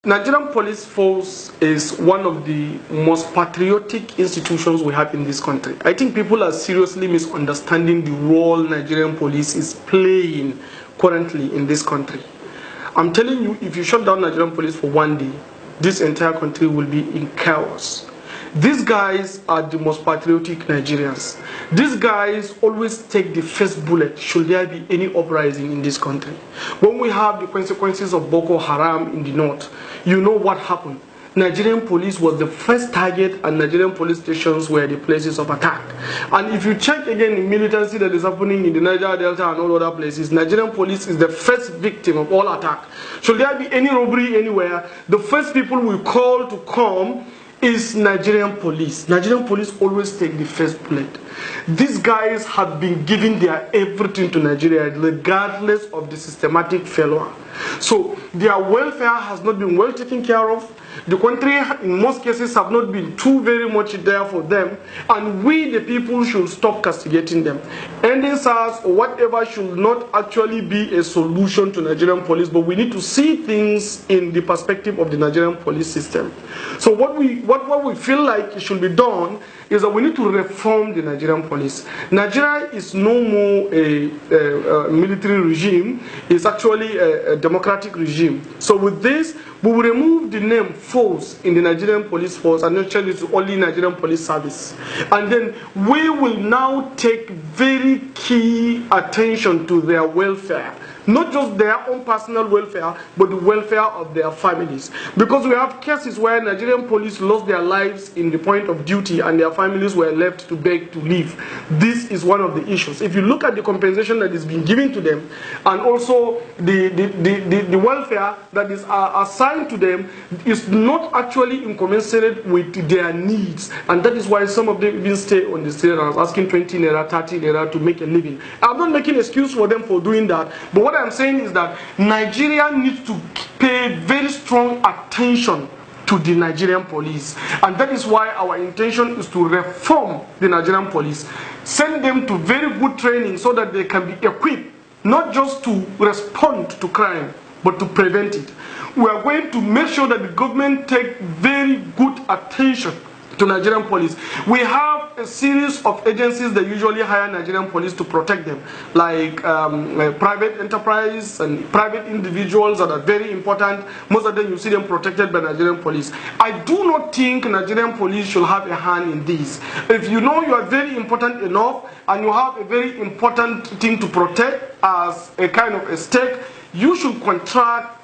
Nigerian police force is one of the most patriotic institutions we have in this country. I think people are seriously misunderstanding the role Nigerian police is playing currently in this country. I'm telling you, if you shut down Nigerian police for one day, this entire country will be in chaos. These guys are the most patriotic Nigerians. These guys always take the first bullet should there be any uprising in this country. When we have the consequences of Boko Haram in the north, you know what happened. Nigerian police was the first target, and Nigerian police stations were the places of attack. And if you check again the militancy that is happening in the Niger Delta and all other places, Nigerian police is the first victim of all attack. Should there be any robbery anywhere, the first people we call to come is Nigerian police. Nigerian police always take the first bullet. These guys have been giving their everything to Nigeria regardless of the systematic failure. So their welfare has not been well taken care of. The country in most cases have not been too very much there for them, and we the people should stop castigating them. Ending SARS or whatever should not actually be a solution to Nigerian police, but we need to see things in the perspective of the Nigerian police system. So what we feel like should be done is that we need to reform the Nigerian police. Nigeria is no more a military regime, it's actually a democratic regime. So with this, we will remove the name force in the Nigerian police force and not change it to only Nigerian police service. And then we will now take very key attention to their welfare. Not just their own personal welfare, but the welfare of their families. Because we have cases where Nigerian police lost their lives in the point of duty and their families were left to beg to live. This is one of the issues. If you look at the compensation that is being given to them, and also the welfare that is assigned to them, is not actually incommensurate with their needs. And that is why some of them even stay on the street and are asking 20 naira, 30 naira to make a living. I'm not making an excuse for them for doing that, but what I'm saying is that Nigeria needs to pay very strong attention to the Nigerian police, and that is why our intention is to reform the Nigerian police, send them to very good training so that they can be equipped not just to respond to crime but to prevent it. We are going to make sure that the government take very good attention to Nigerian police. We have a series of agencies that usually hire Nigerian police to protect them, like private enterprise and private individuals that are very important. Most of them you see them protected by Nigerian police. I do not think Nigerian police should have a hand in this. If you know you are very important enough and you have a very important thing to protect as a kind of a stake, you should contract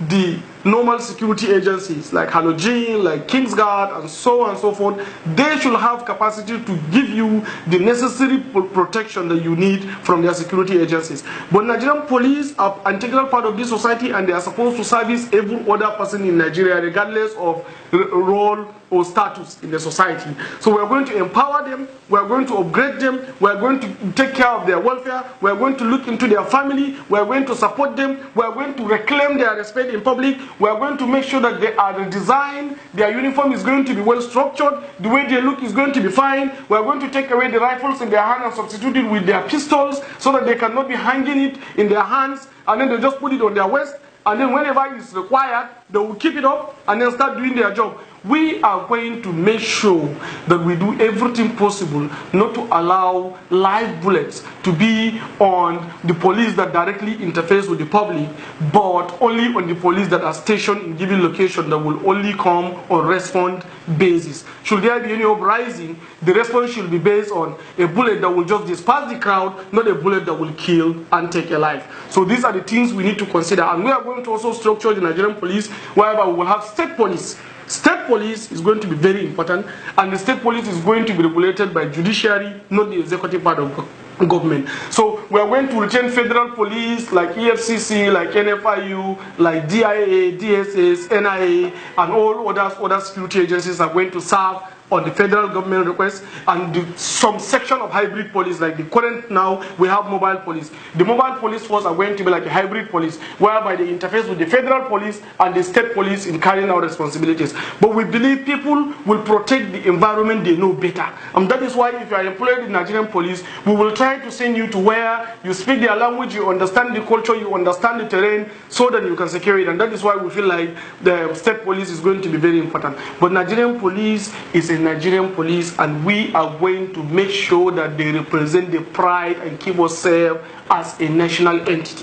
the normal security agencies like Halogen, like Kingsguard, and so on and so forth. They should have capacity to give you the necessary protection that you need from their security agencies. But Nigerian police are an integral part of this society, and they are supposed to service every other person in Nigeria regardless of role or status in the society. So we are going to empower them, we are going to upgrade them, we are going to take care of their welfare, we are going to look into their family, we are going to support them, we are going to reclaim their respect in public, we are going to make sure that they are redesigned, their uniform is going to be well structured, the way they look is going to be fine, we are going to take away the rifles in their hand and substitute it with their pistols so that they cannot be hanging it in their hands and then they just put it on their waist, and then whenever it's required, they will keep it up and then start doing their job. We are going to make sure that we do everything possible not to allow live bullets to be on the police that directly interface with the public, but only on the police that are stationed in given location that will only come on respond basis. Should there be any uprising, the response should be based on a bullet that will just disperse the crowd, not a bullet that will kill and take a life. So these are the things we need to consider, and we are going to also structure the Nigerian police whereby we will have state police. State police is going to be very important, and the state police is going to be regulated by judiciary, not the executive part of government. So we are going to retain federal police like EFCC, like NFIU, like DIA, DSS, NIA, and all other security agencies are going to serve on the federal government request, and some section of hybrid police, like the current now we have mobile police. The mobile police force are going to be like a hybrid police, whereby they interface with the federal police and the state police in carrying out responsibilities. But we believe people will protect the environment they know better. And that is why if you are employed in Nigerian police, we will try to send you to where you speak their language, you understand the culture, you understand the terrain, so that you can secure it. And that is why we feel like the state police is going to be very important. But Nigerian police is a Nigerian police, and we are going to make sure that they represent the pride and keep us safe as a national entity.